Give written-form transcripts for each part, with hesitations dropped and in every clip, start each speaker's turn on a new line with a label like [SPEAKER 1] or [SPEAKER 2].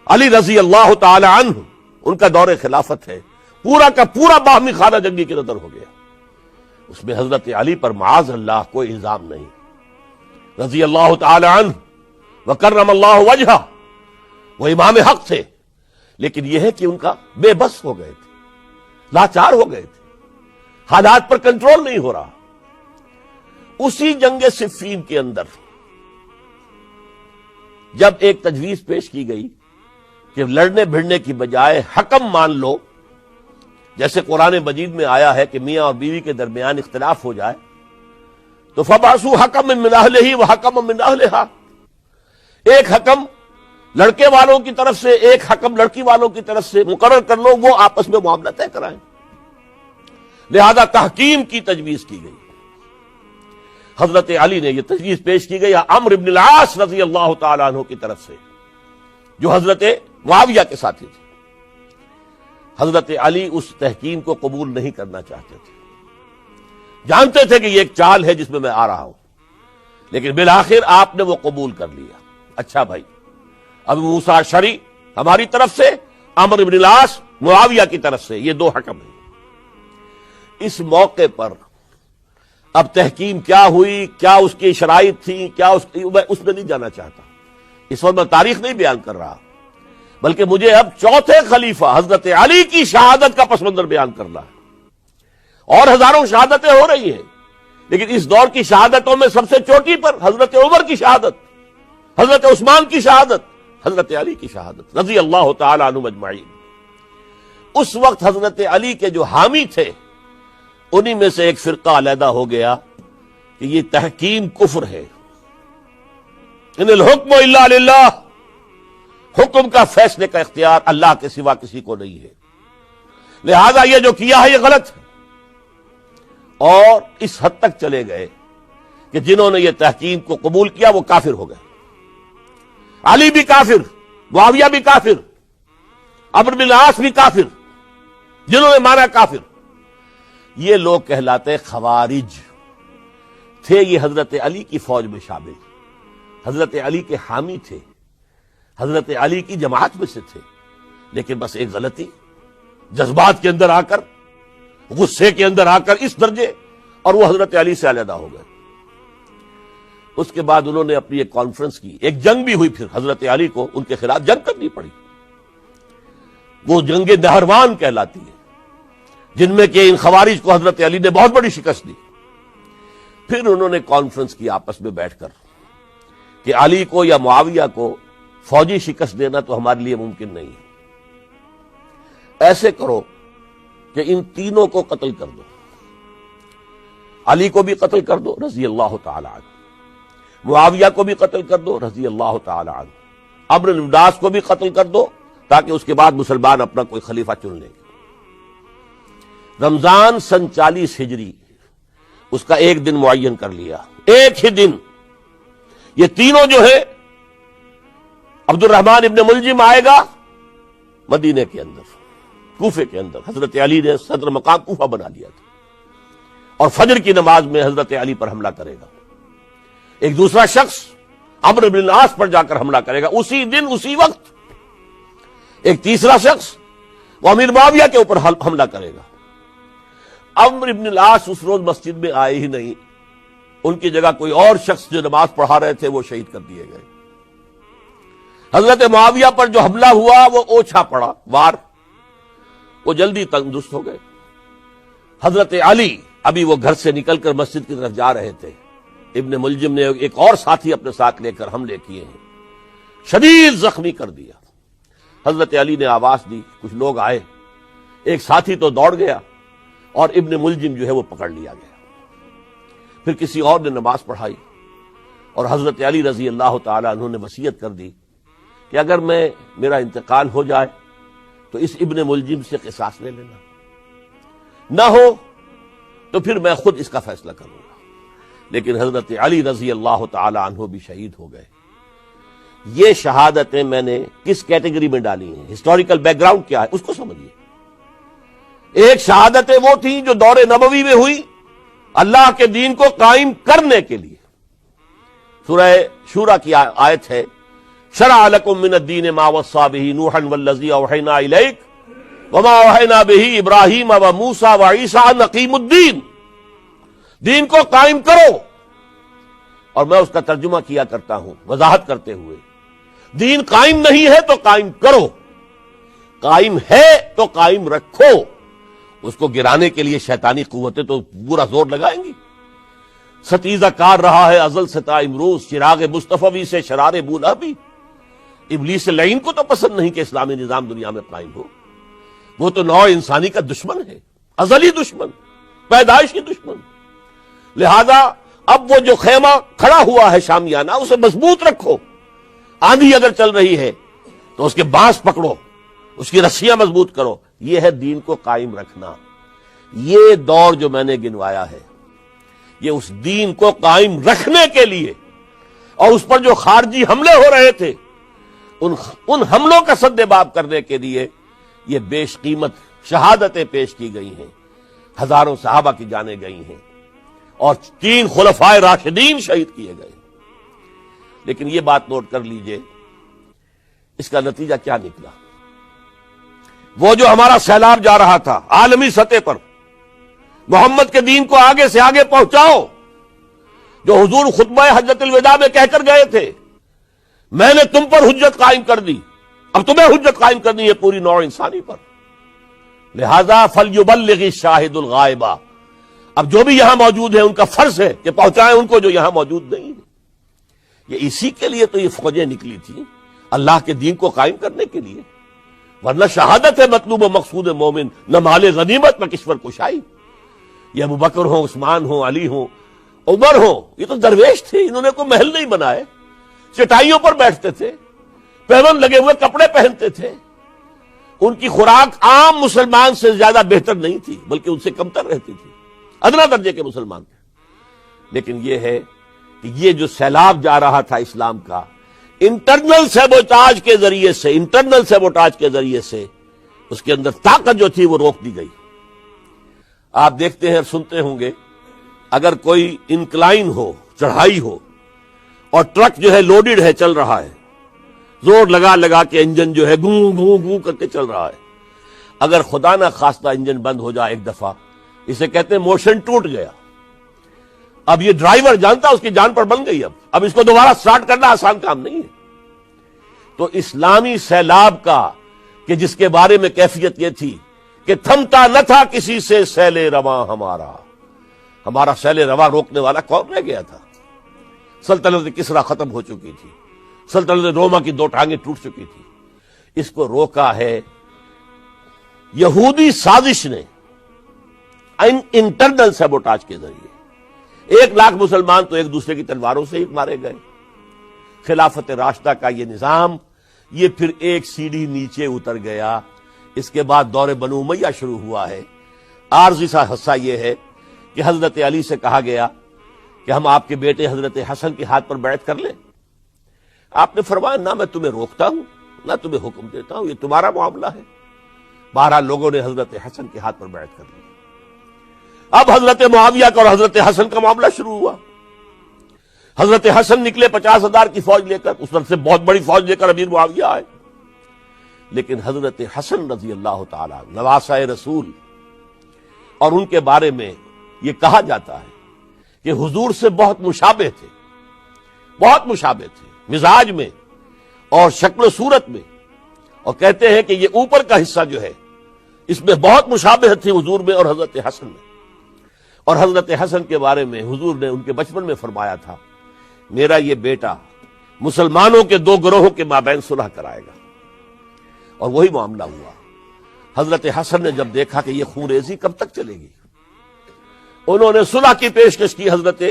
[SPEAKER 1] علی رضی اللہ تعالی عنہ ان کا دور خلافت ہے، پورا کا پورا باہمی خانہ جنگی کی نظر ہو گیا، اس میں حضرت علی پر معاذ اللہ کوئی الزام نہیں، رضی اللہ تعالی عنہ وکرم اللہ وجہہ، وہ امام حق تھے، لیکن یہ ہے کہ ان کا بے بس ہو گئے تھے، لاچار ہو گئے تھے، حالات پر کنٹرول نہیں ہو رہا۔ اسی جنگ صفین کے اندر جب ایک تجویز پیش کی گئی کہ لڑنے بھڑنے کی بجائے حکم مان لو، جیسے قرآن مجید میں آیا ہے کہ میاں اور بیوی کے درمیان اختلاف ہو جائے تو فبعثوا حکما من اہلہ وحکما من اہلہا، ایک حکم لڑکے والوں کی طرف سے ایک حکم لڑکی والوں کی طرف سے مقرر کر لو، وہ آپس میں معاملہ طے کرائیں، لہذا تحکیم کی تجویز کی گئی۔ حضرت علی نے یہ تجویز پیش کی گئی عمرو بن العاص رضی اللہ تعالیٰ عنہ کی طرف سے، جو حضرت معاویہ کے ساتھی تھے۔ حضرت علی اس تحکیم کو قبول نہیں کرنا چاہتے تھے، جانتے تھے کہ یہ ایک چال ہے جس میں آ رہا ہوں، لیکن بالآخر آپ نے وہ قبول کر لیا۔ اچھا بھائی، ابو موسیٰ اشعری ہماری طرف سے، عمرو بن العاص معاویہ کی طرف سے، یہ دو حکم ہیں۔ اس موقع پر اب تحکیم کیا ہوئی، کیا اس کی شرائط تھی، کیا اس میں نہیں جانا چاہتا، اس وقت میں تاریخ نہیں بیان کر رہا، بلکہ مجھے اب چوتھے خلیفہ حضرت علی کی شہادت کا پس منظر بیان کرنا ہے۔ اور ہزاروں شہادتیں ہو رہی ہیں، لیکن اس دور کی شہادتوں میں سب سے چوٹی پر حضرت عمر کی شہادت، حضرت عثمان کی شہادت، حضرت علی کی شہادت رضی اللہ تعالی عنہم اجمعین۔ اس وقت حضرت علی کے جو حامی تھے، انہی میں سے ایک فرقہ علیحدہ ہو گیا کہ یہ تحکیم کفر ہے، ان الحکم الا للہ، حکم کا فیصلے کا اختیار اللہ کے سوا کسی کو نہیں ہے، لہذا یہ جو کیا ہے یہ غلط ہے۔ اور اس حد تک چلے گئے کہ جنہوں نے یہ تحکیم کو قبول کیا وہ کافر ہو گئے، علی بھی کافر، معاویہ بھی کافر، عمرو بن العاص بھی کافر، جنہوں نے مانا کافر۔ یہ لوگ کہلاتے خوارج تھے، یہ حضرت علی کی فوج میں شامل، حضرت علی کے حامی تھے، حضرت علی کی جماعت میں سے تھے، لیکن بس ایک غلطی، جذبات کے اندر آ کر، غصے کے اندر آ کر اس درجے، اور وہ حضرت علی سے علیحدہ ہو گئے۔ اس کے بعد انہوں نے اپنی ایک کانفرنس کی، ایک جنگ بھی ہوئی، پھر حضرت علی کو ان کے خلاف جنگ کرنی پڑی، وہ جنگ نہروان کہلاتی ہے، جن میں کہ ان خوارج کو حضرت علی نے بہت بڑی شکست دی۔ پھر انہوں نے کانفرنس کی آپس میں بیٹھ کر کہ علی کو یا معاویہ کو فوجی شکست دینا تو ہمارے لیے ممکن نہیں ہے، ایسے کرو کہ ان تینوں کو قتل کر دو، علی کو بھی قتل کر دو رضی اللہ تعالی عنہ، معاویہ کو بھی قتل کر دو رضی اللہ تعالی عنہ، عمرو بن العاص کو بھی قتل کر دو، تاکہ اس کے بعد مسلمان اپنا کوئی خلیفہ چن لیں گے۔ رمضان سن 40 ہجری اس کا ایک دن معین کر لیا، ایک ہی دن یہ تینوں جو ہے، عبد الرحمن ابن ملجم آئے گا مدینے کے اندر، کوفے کے اندر، حضرت علی نے صدر مقام کوفہ بنا لیا تھا، اور فجر کی نماز میں حضرت علی پر حملہ کرے گا۔ ایک دوسرا شخص عمرو بن العاص پر جا کر حملہ کرے گا اسی دن اسی وقت۔ ایک تیسرا شخص وہ امیر معاویہ کے اوپر حملہ کرے گا۔ عمرو بن العاص اس روز مسجد میں آئے ہی نہیں، ان کی جگہ کوئی اور شخص جو نماز پڑھا رہے تھے وہ شہید کر دیے گئے۔ حضرت معاویہ پر جو حملہ ہوا وہ اوچھا پڑا وار، وہ جلدی تندرست ہو گئے۔ حضرت علی ابھی وہ گھر سے نکل کر مسجد کی طرف جا رہے تھے، ابن ملجم نے ایک اور ساتھی اپنے ساتھ لے کر حملے کیے ہیں، شدید زخمی کر دیا۔ حضرت علی نے آواز دی، کچھ لوگ آئے، ایک ساتھی تو دوڑ گیا اور ابن ملجم جو ہے وہ پکڑ لیا گیا۔ پھر کسی اور نے نماز پڑھائی، اور حضرت علی رضی اللہ تعالی عنہ نے وصیت کر دی کہ اگر میرا انتقال ہو جائے تو اس ابن ملجم سے قصاص لے لینا، نہ ہو تو پھر میں خود اس کا فیصلہ کروں گا۔ لیکن حضرت علی رضی اللہ تعالی عنہ بھی شہید ہو گئے۔ یہ شہادتیں میں نے کس کیٹیگری میں ڈالی ہیں، ہسٹوریکل بیک گراؤنڈ کیا ہے اس کو سمجھیے۔ ایک شہادتیں وہ تھیں جو دور نبوی میں ہوئی اللہ کے دین کو قائم کرنے کے لیے۔ سورہ شورى کی آیت ہے شرع لکم من الدین ما وصى به نوحا والذی اوحینا الیک وما اوحینا به ابراہیم وموسیٰ وعیسیٰ ان اقیموا الدین، دین کو قائم کرو. اور میں اس کا ترجمہ کیا کرتا ہوں وضاحت کرتے ہوئے، دین قائم نہیں ہے تو قائم کرو، قائم ہے تو قائم رکھو. اس کو گرانے کے لیے شیطانی قوتیں تو پورا زور لگائیں گی. ستیزہ کار رہا ہے ازل سے تا امروز، چراغ مصطفی سے شرار بولا بھی. ابلیس لعین کو تو پسند نہیں کہ اسلامی نظام دنیا میں قائم ہو. وہ تو نوع انسانی کا دشمن ہے، ازلی دشمن، پیدائشی دشمن. لہذا اب وہ جو خیمہ کھڑا ہوا ہے شامیانہ، اسے مضبوط رکھو. آندھی اگر چل رہی ہے تو اس کے بانس پکڑو، اس کی رسیاں مضبوط کرو. یہ ہے دین کو قائم رکھنا. یہ دور جو میں نے گنوایا ہے یہ اس دین کو قائم رکھنے کے لیے، اور اس پر جو خارجی حملے ہو رہے تھے ان حملوں کا سد باب کرنے کے لیے یہ بیش قیمت شہادتیں پیش کی گئی ہیں. ہزاروں صحابہ کی جانیں گئی ہیں اور 3 خلفائے راشدین شہید کیے گئے. لیکن یہ بات نوٹ کر لیجئے، اس کا نتیجہ کیا نکلا. وہ جو ہمارا سیلاب جا رہا تھا عالمی سطح پر، محمد کے دین کو آگے سے آگے پہنچاؤ، جو حضور خطبہ حجۃ الوداع میں کہہ کر گئے تھے میں نے تم پر حجت قائم کر دی، اب تمہیں حجت قائم کرنی ہے پوری نوع انسانی پر. لہذا فلیبلغ الشاہد الغائب، اب جو بھی یہاں موجود ہیں ان کا فرض ہے کہ پہنچائیں ان کو جو یہاں موجود نہیں ہے. یہ اسی کے لیے تو یہ فوجیں نکلی تھیں، اللہ کے دین کو قائم کرنے کے لیے. ورنہ شہادت ہے مطلوب و مقصود مومن، نہ مال غنیمت نہ کشور کشائی. یہ ابو بکر ہوں، عثمان ہوں، علی ہوں، عمر ہوں، یہ تو درویش تھے، انہوں نے کوئی محل نہیں بنائے، چٹائیوں پر بیٹھتے تھے، پیون لگے ہوئے کپڑے پہنتے تھے. ان کی خوراک عام مسلمان سے زیادہ بہتر نہیں تھی، بلکہ ان سے کمتر رہتی تھی، ادنا درجے کے مسلمان تھے. لیکن یہ ہے کہ یہ جو سیلاب جا رہا تھا اسلام کا، انٹرنل سیبوٹاج کے ذریعے سے اس کے اندر طاقت جو تھی وہ روک دی گئی. آپ دیکھتے ہیں اور سنتے ہوں گے، اگر کوئی انکلائن ہو، چڑھائی ہو، اور ٹرک جو ہے لوڈڈ ہے، چل رہا ہے، زور لگا لگا کے انجن جو ہے گوں گوں گوں کر کے چل رہا ہے، اگر خدا نہ خواستہ انجن بند ہو جائے ایک دفعہ، اسے کہتے ہیں موشن ٹوٹ گیا. اب یہ ڈرائیور جانتا اس کی جان پر بن گئی. اب اس کو دوبارہ سٹارٹ کرنا آسان کام نہیں ہے. تو اسلامی سیلاب کا کہ جس کے بارے میں کیفیت یہ تھی کہ تھمتا نہ تھا کسی سے سیل رواں ہمارا سیل رواں روکنے والا کون رہ گیا تھا. سلطنت کسریٰ ختم ہو چکی تھی، سلطنت روما کی 2 ٹانگیں ٹوٹ چکی تھی. اس کو روکا ہے یہودی سازش نے انٹرنل سیبوٹاج کے ذریعے. 1 لاکھ مسلمان تو ایک دوسرے کی تلواروں سے ہی مارے گئے. خلافت راشدہ کا یہ نظام یہ پھر ایک سیڑھی نیچے اتر گیا. اس کے بعد دور بنو امیہ شروع ہوا ہے. عارضی سا حصہ یہ ہے کہ حضرت علی سے کہا گیا کہ ہم آپ کے بیٹے حضرت حسن کے ہاتھ پر بیعت کر لیں. آپ نے فرمایا نہ میں تمہیں روکتا ہوں نہ تمہیں حکم دیتا ہوں، یہ تمہارا معاملہ ہے. 12 لوگوں نے حضرت حسن کے ہاتھ پر بیعت کر لی. اب حضرت معاویہ کا اور حضرت حسن کا معاملہ شروع ہوا. حضرت حسن نکلے 50,000 کی فوج لے کر، اس وقت سے بہت بڑی فوج لے کر امیر معاویہ آئے. لیکن حضرت حسن رضی اللہ تعالی نواسہ رسول، اور ان کے بارے میں یہ کہا جاتا ہے کہ حضور سے بہت مشابہ تھے، بہت مشابہ تھے مزاج میں اور شکل و صورت میں. اور کہتے ہیں کہ یہ اوپر کا حصہ جو ہے اس میں بہت مشابہت تھی حضور میں اور حضرت حسن میں. اور حضرت حسن کے بارے میں حضور نے ان کے بچپن میں فرمایا تھا میرا یہ بیٹا مسلمانوں کے 2 گروہوں کے مابین صلح کرائے گا. اور وہی معاملہ ہوا. حضرت حسن نے جب دیکھا کہ یہ خون ریزی کب تک چلے گی، انہوں نے صلح کی پیشکش کی حضرت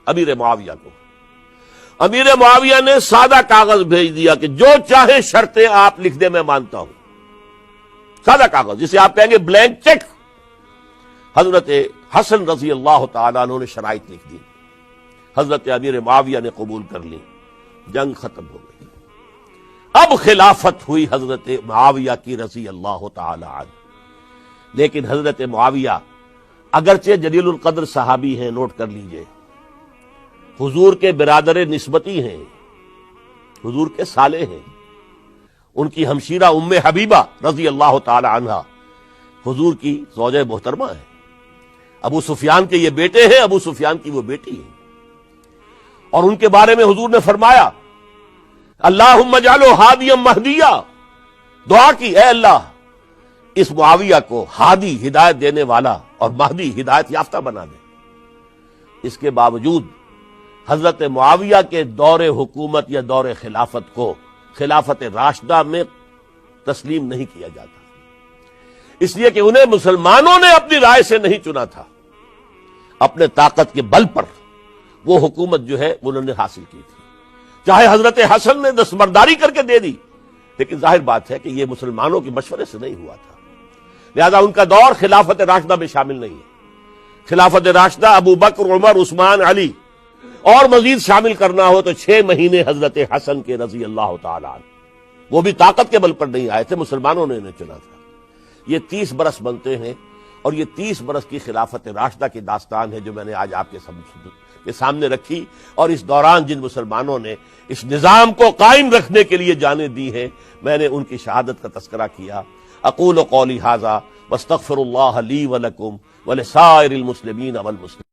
[SPEAKER 1] امیر معاویہ کو. امیر معاویہ نے سادہ کاغذ بھیج دیا کہ جو چاہے شرطیں آپ لکھ دیں میں مانتا ہوں. سادہ کاغذ جسے آپ کہیں گے بلینک چیک. حضرت حسن رضی اللہ تعالیٰ عنہ نے شرائط لکھ دی، حضرت امیر معاویہ نے قبول کر لی. جنگ ختم ہو گئی. اب خلافت ہوئی حضرت معاویہ کی رضی اللہ تعالی عنہ. لیکن حضرت معاویہ اگرچہ جلیل القدر صحابی ہیں، نوٹ کر لیجئے، حضور کے برادر نسبتی ہیں، حضور کے سالے ہیں، ان کی ہمشیرہ ام حبیبہ رضی اللہ تعالی عنہا حضور کی زوجہ محترمہ ہے، ابو سفیان کے یہ بیٹے ہیں، ابو سفیان کی وہ بیٹی ہے، اور ان کے بارے میں حضور نے فرمایا اللہم اجعلہ ہادیا مہدیا، دعا کی اے اللہ اس معاویہ کو ہادی ہدایت دینے والا اور مہدی ہدایت یافتہ بنا دے۔ اس کے باوجود حضرت معاویہ کے دور حکومت یا دور خلافت کو خلافت راشدہ میں تسلیم نہیں کیا جاتا، اس لیے کہ انہیں مسلمانوں نے اپنی رائے سے نہیں چنا تھا، اپنے طاقت کے بل پر وہ حکومت جو ہے انہوں نے حاصل کی تھی، چاہے حضرت حسن نے دستبرداری کر کے دے دی، لیکن ظاہر بات ہے کہ یہ مسلمانوں کے مشورے سے نہیں ہوا تھا، لہذا ان کا دور خلافت راشدہ میں شامل نہیں ہے۔ خلافت راشدہ ابو بکر، عمر، عثمان، علی اور مزید شامل کرنا ہو تو 6 مہینے حضرت حسن کے رضی اللہ تعالی عنہ، وہ بھی طاقت کے بل پر نہیں آئے تھے، مسلمانوں نے انہیں چنا تھا۔ یہ 30 برس بنتے ہیں، اور یہ 30 برس کی خلافت راشدہ کی داستان ہے جو میں نے آج آپ کے سامنے رکھی، اور اس دوران جن مسلمانوں نے اس نظام کو قائم رکھنے کے لیے جانیں دی ہیں، میں نے ان کی شہادت کا تذکرہ کیا۔ اقول قولی ھذا واستغفر اللہ لی ولکم ولسائر المسلمین والمسلمات۔